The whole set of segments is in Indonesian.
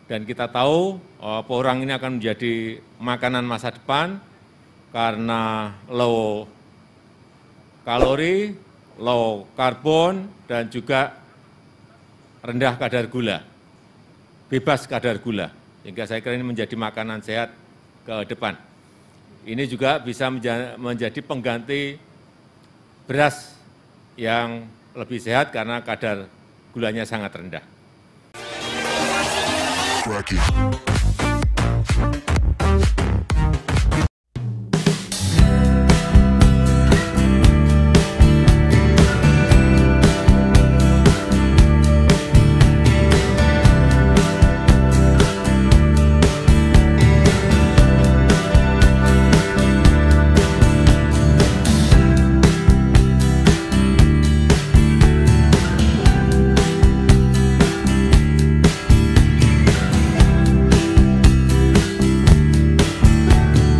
Dan kita tahu porang ini akan menjadi makanan masa depan karena low kalori, low karbon, dan juga rendah kadar gula, bebas kadar gula. Sehingga saya kira ini menjadi makanan sehat ke depan. Ini juga bisa menjadi pengganti beras yang lebih sehat karena kadar gulanya sangat rendah.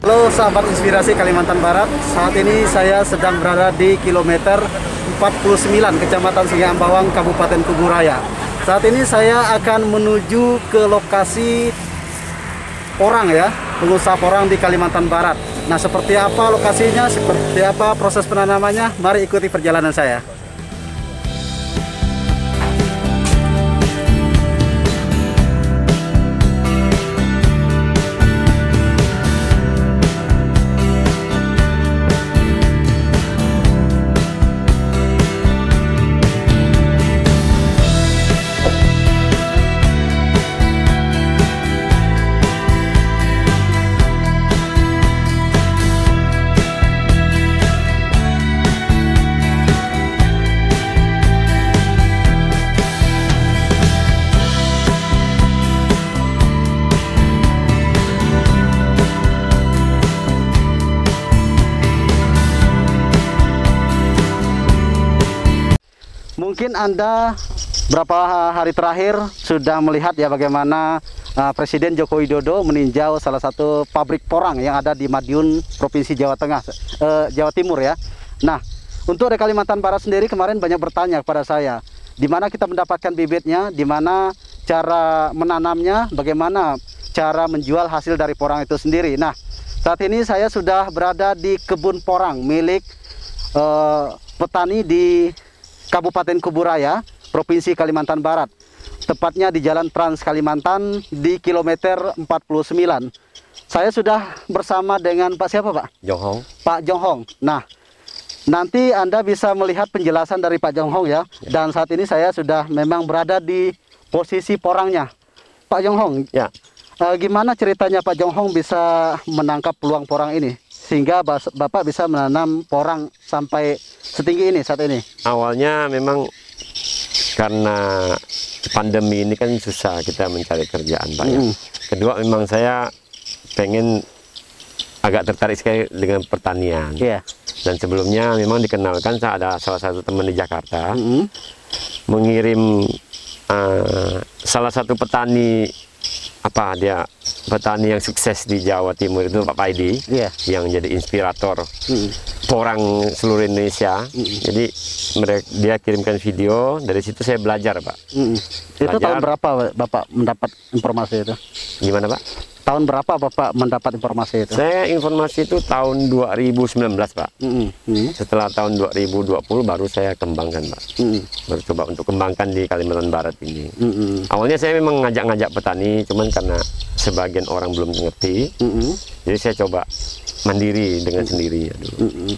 Halo sahabat Inspirasi Kalimantan Barat, saat ini saya sedang berada di kilometer 49 Kecamatan Sungai Ambawang, Kabupaten Kuburaya. Saat ini saya akan menuju ke lokasi porang ya, pengusaha porang di Kalimantan Barat. Nah, seperti apa lokasinya, seperti apa proses penanamannya, mari ikuti perjalanan saya. Mungkin Anda berapa hari terakhir sudah melihat ya bagaimana Presiden Joko Widodo meninjau salah satu pabrik porang yang ada di Madiun, Provinsi Jawa Tengah, Jawa Timur ya. Nah, untuk di Kalimantan Barat sendiri kemarin banyak bertanya kepada saya, di mana kita mendapatkan bibitnya, di mana cara menanamnya, bagaimana cara menjual hasil dari porang itu sendiri. Nah, saat ini saya sudah berada di kebun porang milik petani di Kabupaten Kuburaya, Provinsi Kalimantan Barat. Tepatnya di Jalan Trans Kalimantan di kilometer 49. Saya sudah bersama dengan Pak siapa Pak? Jonghong. Pak Jonghong. Nah, nanti Anda bisa melihat penjelasan dari Pak Jonghong ya. Dan saat ini saya sudah memang berada di posisi porangnya. Pak Jonghong, Ya. Gimana ceritanya Pak Jonghong bisa menangkap peluang porang ini? Sehingga Bapak bisa menanam porang sampai setinggi ini saat ini? Awalnya memang karena pandemi ini kan susah kita mencari kerjaan Pak ya. Kedua memang saya pengen agak tertarik sekali dengan pertanian. Iya. Dan sebelumnya memang dikenalkan ada salah satu teman di Jakarta mengirim salah satu petani petani yang sukses di Jawa Timur itu Pak Paidi, yang jadi inspirator porang seluruh Indonesia. Jadi dia kirimkan video, dari situ saya belajar Pak. Itu tahun berapa Bapak mendapat informasi itu? Gimana Pak? Tahun berapa Bapak mendapat informasi itu? Saya informasi itu tahun 2019 Pak. Setelah tahun 2020 baru saya kembangkan Pak. Baru coba untuk kembangkan di Kalimantan Barat ini. Awalnya saya memang ngajak-ngajak petani, cuman karena sebagian orang belum mengerti, jadi saya coba mandiri dengan sendiri ya dulu.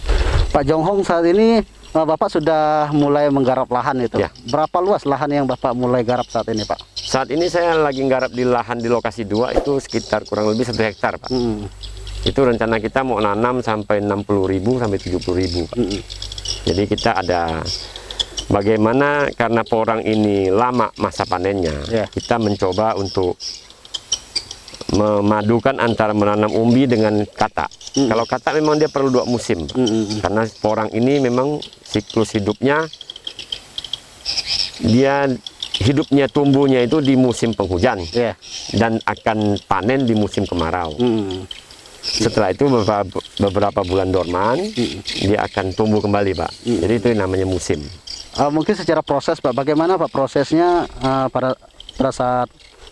Pak Jonghong, saat ini Bapak sudah mulai menggarap lahan itu. Ya. Berapa luas lahan yang Bapak mulai garap saat ini Pak? Saat ini saya lagi nggarap di lahan di lokasi 2 itu sekitar kurang lebih 1 hektar Pak. Itu rencana kita mau nanam sampai 60.000 sampai 70.000 Pak. Jadi kita ada bagaimana karena porang ini lama masa panennya, kita mencoba untuk memadukan antara menanam umbi dengan katak. Kalau katak memang dia perlu 2 musim Pak. Karena porang ini memang siklus hidupnya, hidupnya tumbuhnya itu di musim penghujan dan akan panen di musim kemarau. Setelah itu beberapa bulan dorman, dia akan tumbuh kembali Pak. Jadi itu namanya musim. Mungkin secara proses Pak, bagaimana Pak prosesnya pada saat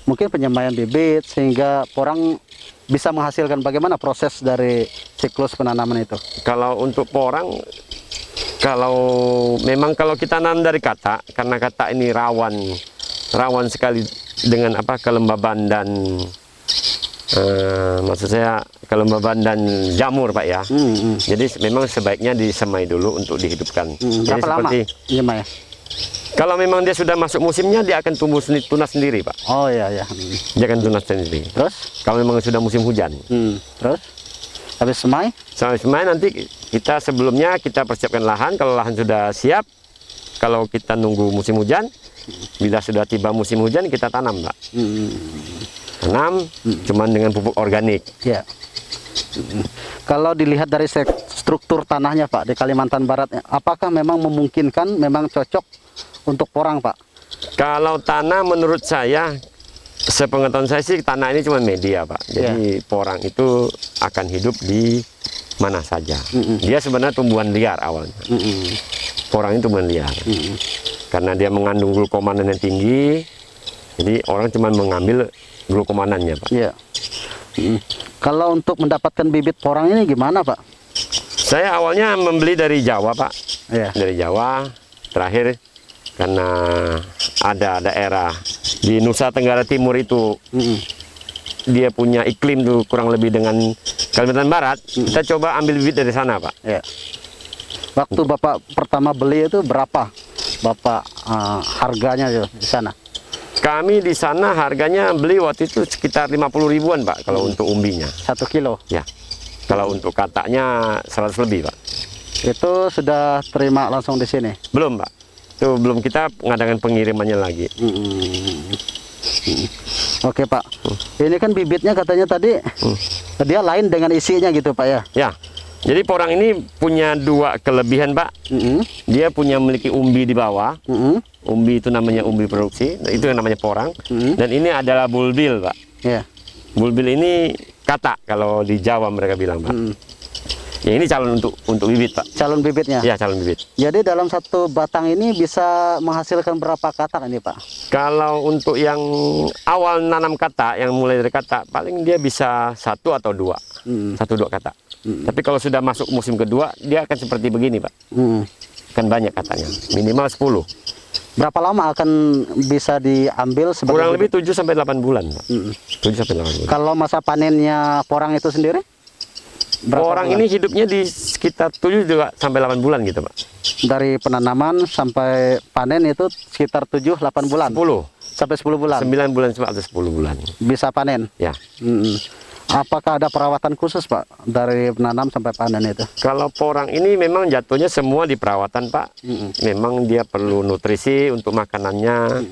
mungkin penyemaian bibit sehingga porang bisa menghasilkan. Bagaimana proses dari siklus penanaman itu? Kalau untuk porang, memang kalau kita nanam dari kata, karena kata ini rawan sekali dengan kelembaban dan maksud saya kelembaban dan jamur, Pak ya. Jadi memang sebaiknya disemai dulu untuk dihidupkan. Jadi Berapa lama nyemai? Kalau memang dia sudah masuk musimnya, dia akan tumbuh tunas sendiri, Pak. Oh iya ya. Dia akan tunas sendiri. Terus? Kalau memang sudah musim hujan. Terus? Habis semai? Sampai semai nanti kita sebelumnya kita persiapkan lahan. Kalau lahan sudah siap, kalau kita nunggu musim hujan, bila sudah tiba musim hujan kita tanam, Pak. Tanam, cuman dengan pupuk organik. Ya. Kalau dilihat dari struktur tanahnya, Pak, di Kalimantan Barat, apakah memang memungkinkan, memang cocok untuk porang, Pak? Kalau tanah menurut saya, sepengetahuan saya sih tanah ini cuma media, Pak. Jadi porang itu akan hidup di mana saja. Dia sebenarnya tumbuhan liar awalnya. Porang itu tumbuhan liar. Karena dia mengandung glukomanan yang tinggi, jadi orang cuma mengambil glukomanannya, Pak. Iya. Kalau untuk mendapatkan bibit porang ini gimana, Pak? Saya awalnya membeli dari Jawa, Pak. Iya. Dari Jawa. Terakhir karena ada daerah di Nusa Tenggara Timur itu, dia punya iklim tuh kurang lebih dengan Kalimantan Barat. Kita coba ambil bibit dari sana, Pak. Iya. Waktu Bapak pertama beli itu berapa, Bapak, harganya di sana? Kami di sana harganya beli waktu itu sekitar 50 ribuan, Pak, kalau untuk umbinya. 1 kilo? Ya. Kalau untuk katanya 100 lebih, Pak. Itu sudah terima langsung di sini? Belum, Pak. Itu belum, kita mengadakan pengirimannya lagi. Oke, Pak. Ini kan bibitnya katanya tadi dia lain dengan isinya gitu, Pak ya? Ya. Jadi porang ini punya dua kelebihan, Pak. Dia memiliki umbi di bawah. Umbi itu namanya umbi produksi, itu yang namanya porang. Dan ini adalah bulbil, Pak. Yeah. Bulbil ini kata kalau di Jawa mereka bilang, Pak. Ya, ini calon untuk bibit, Pak. Calon bibitnya? Ya, calon bibit. Jadi dalam satu batang ini bisa menghasilkan berapa katak ini, Pak? Kalau untuk yang awal nanam kata, yang mulai dari kata, paling dia bisa 1 atau 2. 1-2 kata. Tapi kalau sudah masuk musim kedua, dia akan seperti begini, Pak. Kan banyak katanya, minimal 10. Berapa lama akan bisa diambil? Kurang lebih 7-8 bulan, Pak. 7-8 bulan. Kalau masa panennya porang itu sendiri? Porang ini hidupnya di sekitar 7-8 bulan gitu, Pak. Dari penanaman sampai panen itu sekitar 7-8 bulan? 10. Sampai 10 bulan? 9 bulan atau 10 bulan. Bisa panen? Ya. Apakah ada perawatan khusus, Pak, dari menanam sampai panen itu? Kalau porang ini memang jatuhnya semua di perawatan, Pak. Memang dia perlu nutrisi untuk makanannya.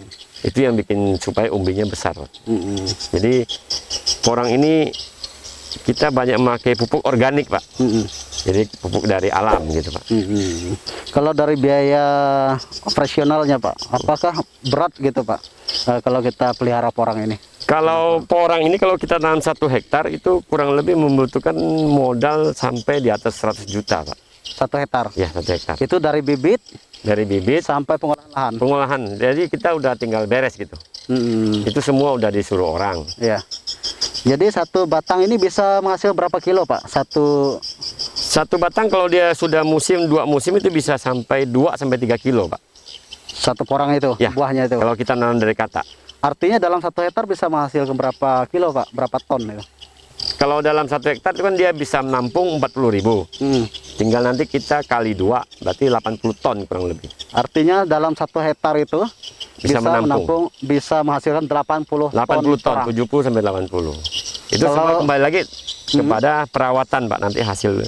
Itu yang bikin supaya umbinya besar, Pak. Jadi porang ini kita banyak memakai pupuk organik, Pak. Jadi pupuk dari alam gitu, Pak. Kalau dari biaya operasionalnya, Pak, apakah berat gitu, Pak, kalau kita pelihara porang ini? Kalau porang ini kalau kita tanam 1 hektar itu kurang lebih membutuhkan modal sampai di atas 100 juta, Pak. 1 hektar? Ya, 1 hektar. Itu dari bibit? Dari bibit sampai pengolahan lahan? Pengolahan. Jadi kita udah tinggal beres gitu. Itu semua udah disuruh orang. Ya. Jadi 1 batang ini bisa menghasilkan berapa kilo, Pak? Satu batang kalau dia sudah 2 musim itu bisa sampai 2-3 kilo, Pak. 1 porang itu, ya, buahnya itu? Kalau kita nanam dari kata. Artinya dalam 1 hektar bisa menghasilkan berapa kilo, Pak? Berapa ton itu? Kalau dalam 1 hektar itu kan dia bisa menampung 40.000. Tinggal nanti kita kali 2, berarti 80 ton kurang lebih. Artinya dalam 1 hektar itu bisa menampung, bisa menghasilkan 80 ton, 70-80. Itu semua kembali lagi kepada perawatan, Pak. Nanti hasil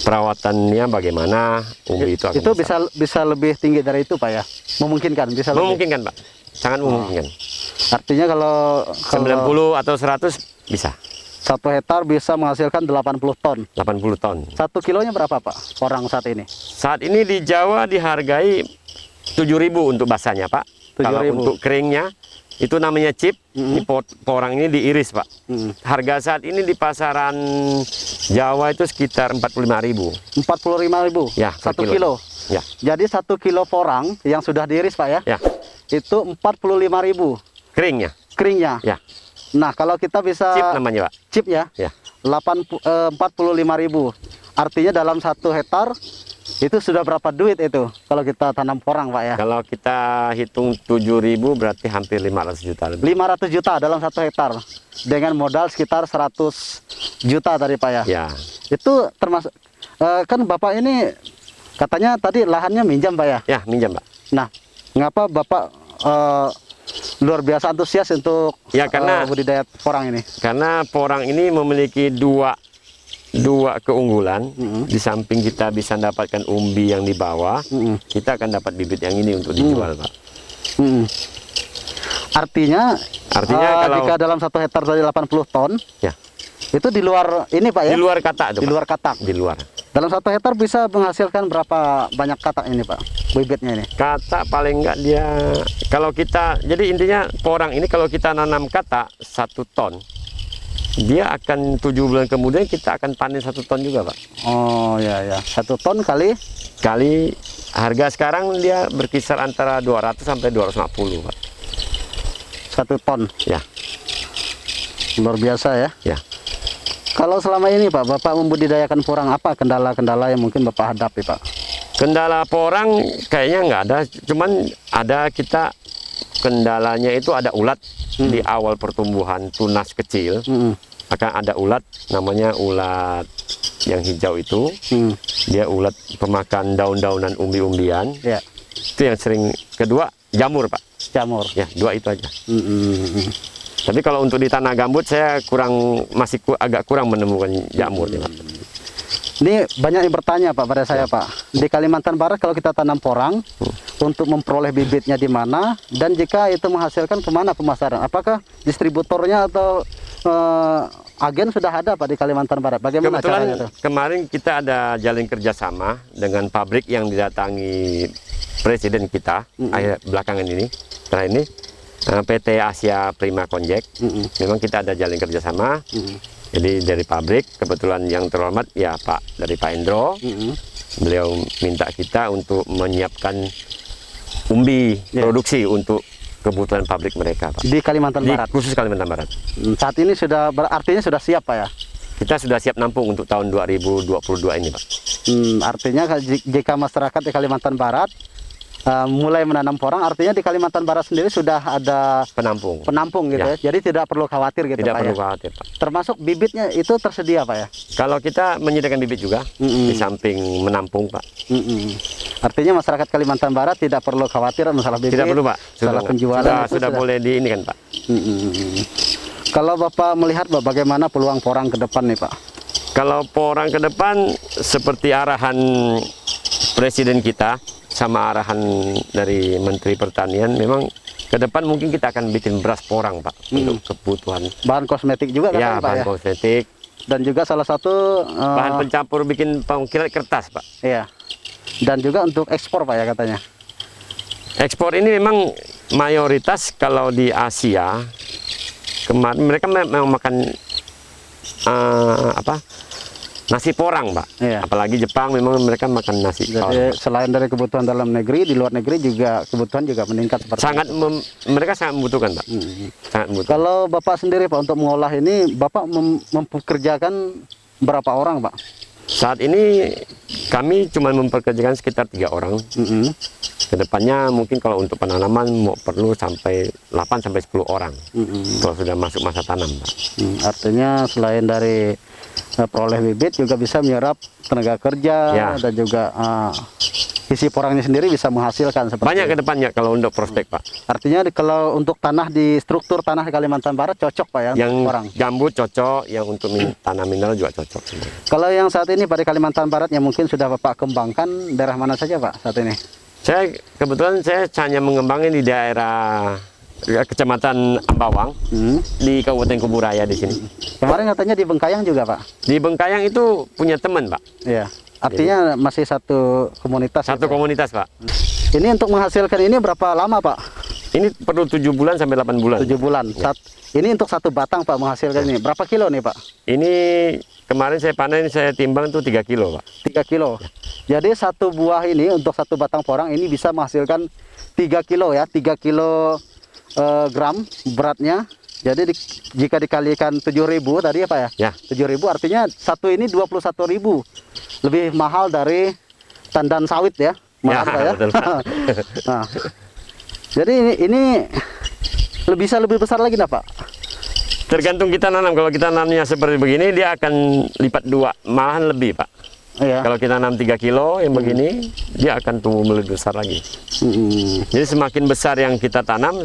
perawatannya bagaimana, umbi itu akan itu bisa lebih tinggi dari itu, Pak ya? Memungkinkan? Bisa memungkinkan, Pak. Sangat memungkinkan. Artinya kalau 90 atau 100 bisa. 1 hektar bisa menghasilkan 80 ton. 80 ton. 1 kilonya berapa, Pak, porang saat ini? Saat ini di Jawa dihargai 7.000 untuk basahnya, Pak. Kalau untuk keringnya itu namanya chip. Ini porang ini diiris, Pak. Harga saat ini di pasaran Jawa itu sekitar 45.000. 45.000? Ya, 1 kilo. Ya. Jadi 1 kilo porang yang sudah diiris, Pak ya? Ya. Itu 45.000. Keringnya? keringnya. Ya. Nah, kalau kita bisa Chip namanya, Pak. Chip ya. Ya. 45.000. Artinya dalam 1 hektar itu sudah berapa duit itu kalau kita tanam porang, Pak ya? Kalau kita hitung 7.000 berarti hampir 500 juta lebih. 500 juta dalam 1 hektar dengan modal sekitar 100 juta tadi, Pak ya? Ya. Itu termasuk kan Bapak ini katanya tadi lahannya minjam, Pak ya? Ya, minjam, Pak. Nah, ngapa Bapak luar biasa antusias untuk Ya, karena budidaya porang ini? Karena porang ini memiliki dua keunggulan. Di samping kita bisa dapatkan umbi yang di bawah, kita akan dapat bibit yang ini untuk dijual, Pak. Artinya kalau jika dalam 1 hektar tadi 80 ton, ya, itu di luar ini, Pak ya? di luar katak, Di luar katak. Di luar. Dalam 1 hektar bisa menghasilkan berapa banyak katak ini, Pak? Bibitnya ini? Katak paling enggak dia, kalau kita, jadi intinya porang ini kalau kita nanam katak 1 ton, dia akan 7 bulan kemudian kita akan panen 1 ton juga, Pak. Oh ya, 1 ton kali Harga sekarang dia berkisar antara 200 sampai 250, Pak. 1 ton. Ya. Luar biasa ya. Ya. Kalau selama ini, Pak, Bapak membudidayakan porang, apa kendala-kendala yang mungkin Bapak hadapi, Pak? Kendala porang kayaknya nggak ada, cuman ada kita kendalanya itu ada ulat di awal pertumbuhan tunas kecil. Akan ada ulat, namanya ulat yang hijau itu. Dia ulat pemakan daun-daunan umbi-umbian. Ya. Itu yang sering. Kedua, jamur, Pak. Jamur. Ya, 2 itu aja. Tapi kalau untuk di tanah gambut saya masih agak kurang menemukan jamur, ya, Pak. Ini banyak yang bertanya, Pak, pada saya, Pak. Di Kalimantan Barat kalau kita tanam porang, untuk memperoleh bibitnya di mana, dan jika itu menghasilkan kemana pemasaran? Apakah distributornya atau agen sudah ada, Pak, di Kalimantan Barat? Bagaimana caranya itu? Kemarin kita ada jalin kerjasama dengan pabrik yang didatangi Presiden kita akhir belakangan ini, terakhir ini, PT Asia Prima Konjek. Memang kita ada jalin kerjasama. Jadi dari pabrik, kebetulan yang terhormat ya Pak, dari Pak Endro, beliau minta kita untuk menyiapkan umbi produksi untuk kebutuhan pabrik mereka, Pak. Di Kalimantan Barat? Khusus Kalimantan Barat. Saat ini artinya sudah siap, Pak ya? Kita sudah siap nampung untuk tahun 2022 ini, Pak. Artinya jika masyarakat di Kalimantan Barat mulai menanam porang, artinya di Kalimantan Barat sendiri sudah ada penampung gitu ya. Jadi tidak perlu khawatir gitu, tidak Pak. Perlu khawatir, Pak. Termasuk bibitnya itu tersedia, Pak ya? Kalau kita menyediakan bibit juga di samping menampung, Pak. Artinya masyarakat Kalimantan Barat tidak perlu khawatir masalah bibit. Tidak perlu, Pak. Masalah penjualan sudah boleh di ini kan, Pak. Kalau Bapak melihat, Pak, bagaimana peluang porang ke depan nih, Pak? Kalau porang ke depan seperti arahan Presiden kita sama arahan dari Menteri Pertanian, memang ke depan mungkin kita akan bikin beras porang, Pak, untuk kebutuhan bahan kosmetik juga kan, ya, Pak, bahan ya? kosmetik Dan juga salah satu bahan pencampur bikin pengkilat kertas, Pak. Iya. Dan juga untuk ekspor, Pak, ya katanya. Ekspor ini memang mayoritas kalau di Asia kemarin mereka memang makan nasi porang, Pak. Iya. Apalagi Jepang memang mereka makan nasi Jadi porang. selain dari kebutuhan dalam negeri, di luar negeri juga kebutuhan juga meningkat seperti Mereka sangat membutuhkan, Pak. Sangat membutuhkan. Kalau Bapak sendiri, Pak, untuk mengolah ini, Bapak mempekerjakan berapa orang, Pak? Saat ini kami cuma mempekerjakan sekitar 3 orang. Kedepannya mungkin kalau untuk penanaman perlu sampai 8 sampai 10 orang. Kalau sudah masuk masa tanam, Pak. Artinya selain dari peroleh bibit juga bisa menyerap tenaga kerja dan juga isi porangnya sendiri bisa menghasilkan seperti banyak ke depannya kalau untuk prospek, Pak. Artinya kalau untuk tanah di struktur tanah di Kalimantan Barat cocok, Pak, ya? Yang porang gambut cocok, yang untuk tanah mineral juga cocok. Kalau yang saat ini pada Kalimantan Barat yang mungkin sudah Bapak kembangkan, daerah mana saja, Pak, saat ini? Kebetulan saya hanya mengembangin di daerah Kecamatan Ambawang, di Kabupaten Kuburaya di sini. Kemarin katanya di Bengkayang juga, Pak? Di Bengkayang itu punya teman, Pak. Iya. Artinya masih satu komunitas. Satu komunitas, Pak. Ini untuk menghasilkan ini berapa lama, Pak? Ini perlu 7 bulan sampai 8 bulan. 7 bulan. Ini untuk satu batang, Pak, menghasilkan ini. Berapa kilo nih, Pak? Ini kemarin saya panen, saya timbang itu 3 kilo, Pak. 3 kilo. Jadi satu buah ini untuk satu batang porang ini bisa menghasilkan 3 kilo ya. 3 kilo gram beratnya. Jadi jika dikalikan 7.000 tadi apa ya? 7.000 artinya satu ini 21.000. Lebih mahal dari tandan sawit ya. Mahal ya, betul, Pak. Nah, jadi ini bisa lebih besar lagi enggak, Pak? Tergantung kita nanam. Kalau kita nanamnya seperti begini, dia akan lipat 2, malahan lebih, Pak. Iya. Kalau kita nanam 3 kilo yang begini, dia akan tumbuh lebih besar lagi. Jadi semakin besar yang kita tanam,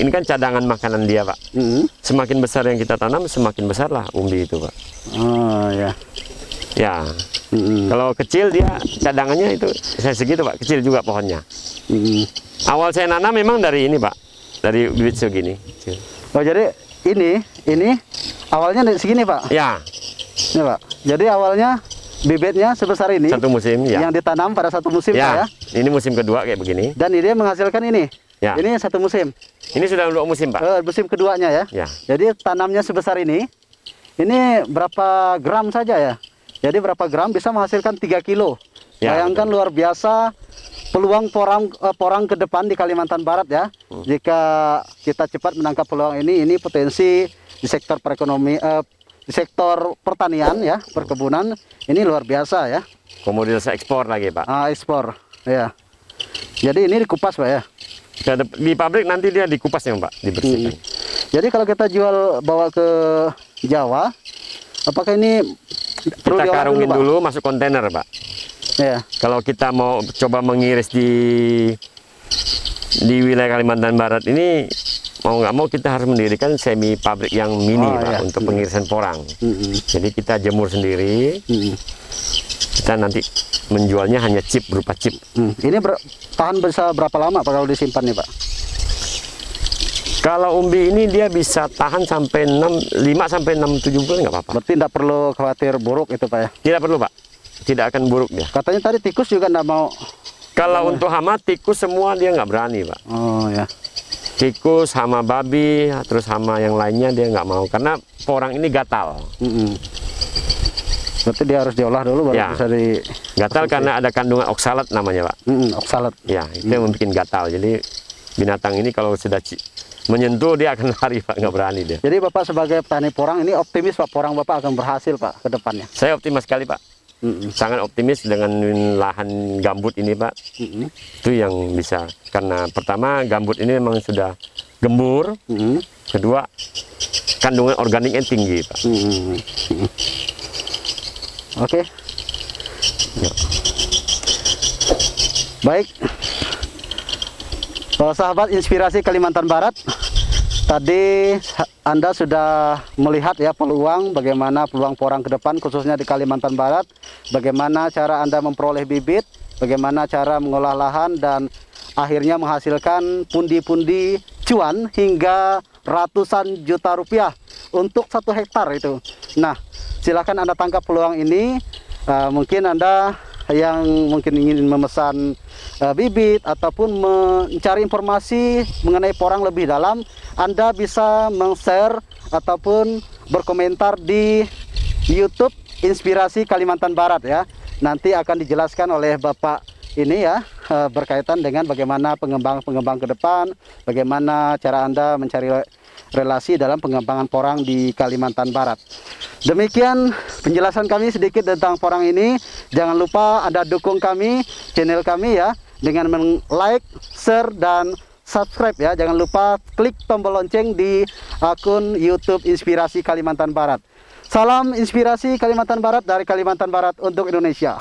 ini kan cadangan makanan dia, Pak. Semakin besar yang kita tanam, semakin besarlah umbi itu, Pak. Oh ya. Ya. Kalau kecil dia cadangannya itu saya segitu, Pak. Kecil juga pohonnya. Awal saya nanam memang dari ini, Pak. Dari bibit segini. Oh jadi ini awalnya dari segini, Pak? Ya. Ini, Pak. Jadi awalnya bibitnya sebesar ini. Satu musim, ya. Yang ditanam pada satu musim, ya. Pak, ya. Ini musim kedua kayak begini. Dan ini menghasilkan ini. Ya. Ini satu musim. Ini sudah 2 musim, Pak. Musim keduanya ya. Ya. Jadi tanamnya sebesar ini. Ini berapa gram saja ya? Jadi berapa gram bisa menghasilkan 3 kilo. Ya, bayangkan luar biasa peluang porang ke depan di Kalimantan Barat ya. Jika kita cepat menangkap peluang ini potensi di sektor perekonomian, di sektor pertanian ya, perkebunan ini luar biasa ya. Komoditas ekspor lagi, Pak. Ekspor ya. Jadi ini dikupas, Pak ya. Di pabrik nanti dia dikupasnya, Pak, dibersihkan. Jadi kalau kita bawa ke Jawa, apakah ini perlu kita karungin Pak? dulu masuk kontainer, Pak. Ya. Kalau kita mau coba mengiris di wilayah Kalimantan Barat ini, mau nggak mau kita harus mendirikan semi pabrik yang mini, Pak, untuk pengirisan porang. Jadi kita jemur sendiri. Kita nanti menjualnya hanya chip, berupa chip. Ini tahan bisa berapa lama Pak kalau disimpan nih, Pak? Kalau umbi ini dia bisa tahan sampai 5 sampai 6-7 bulan nggak apa-apa. Berarti tidak perlu khawatir buruk itu, Pak ya? Tidak perlu, Pak. Tidak akan buruk dia. Katanya tadi tikus juga nggak mau. Kalau untuk hama, tikus semua dia nggak berani, Pak. Oh ya. Tikus, hama babi, terus hama yang lainnya dia nggak mau. Karena porang ini gatal. Berarti dia harus diolah dulu baru bisa di... Gatal karena ada kandungan oksalat namanya, Pak. Oksalat. Ya, itu yang membuat gatal. Jadi binatang ini kalau sudah menyentuh dia akan lari, Pak, nggak berani dia. Jadi Bapak sebagai petani porang ini optimis, Pak, porang Bapak akan berhasil, Pak, ke depannya? Saya optimis sekali, Pak. Sangat optimis dengan lahan gambut ini, Pak. Itu yang bisa. Karena pertama gambut ini memang sudah gembur. Kedua kandungan organiknya tinggi, Pak. Oke. Ya. Baik. Sahabat Inspirasi Kalimantan Barat, tadi Anda sudah melihat ya peluang, bagaimana peluang porang ke depan khususnya di Kalimantan Barat, bagaimana cara Anda memperoleh bibit, bagaimana cara mengolah lahan dan akhirnya menghasilkan pundi-pundi cuan hingga ratusan juta rupiah untuk 1 hektar itu. Nah, silakan Anda tangkap peluang ini. Mungkin Anda yang mungkin ingin memesan bibit ataupun mencari informasi mengenai porang lebih dalam, Anda bisa meng-share ataupun berkomentar di YouTube Inspirasi Kalimantan Barat ya. Nanti akan dijelaskan oleh Bapak ini ya, berkaitan dengan bagaimana pengembang ke depan, bagaimana cara Anda mencari relasi dalam pengembangan porang di Kalimantan Barat. Demikian penjelasan kami sedikit tentang porang ini. Jangan lupa Anda dukung kami, channel kami ya, dengan like, share, dan subscribe ya. Jangan lupa klik tombol lonceng di akun YouTube Inspirasi Kalimantan Barat. Salam Inspirasi Kalimantan Barat dari Kalimantan Barat untuk Indonesia.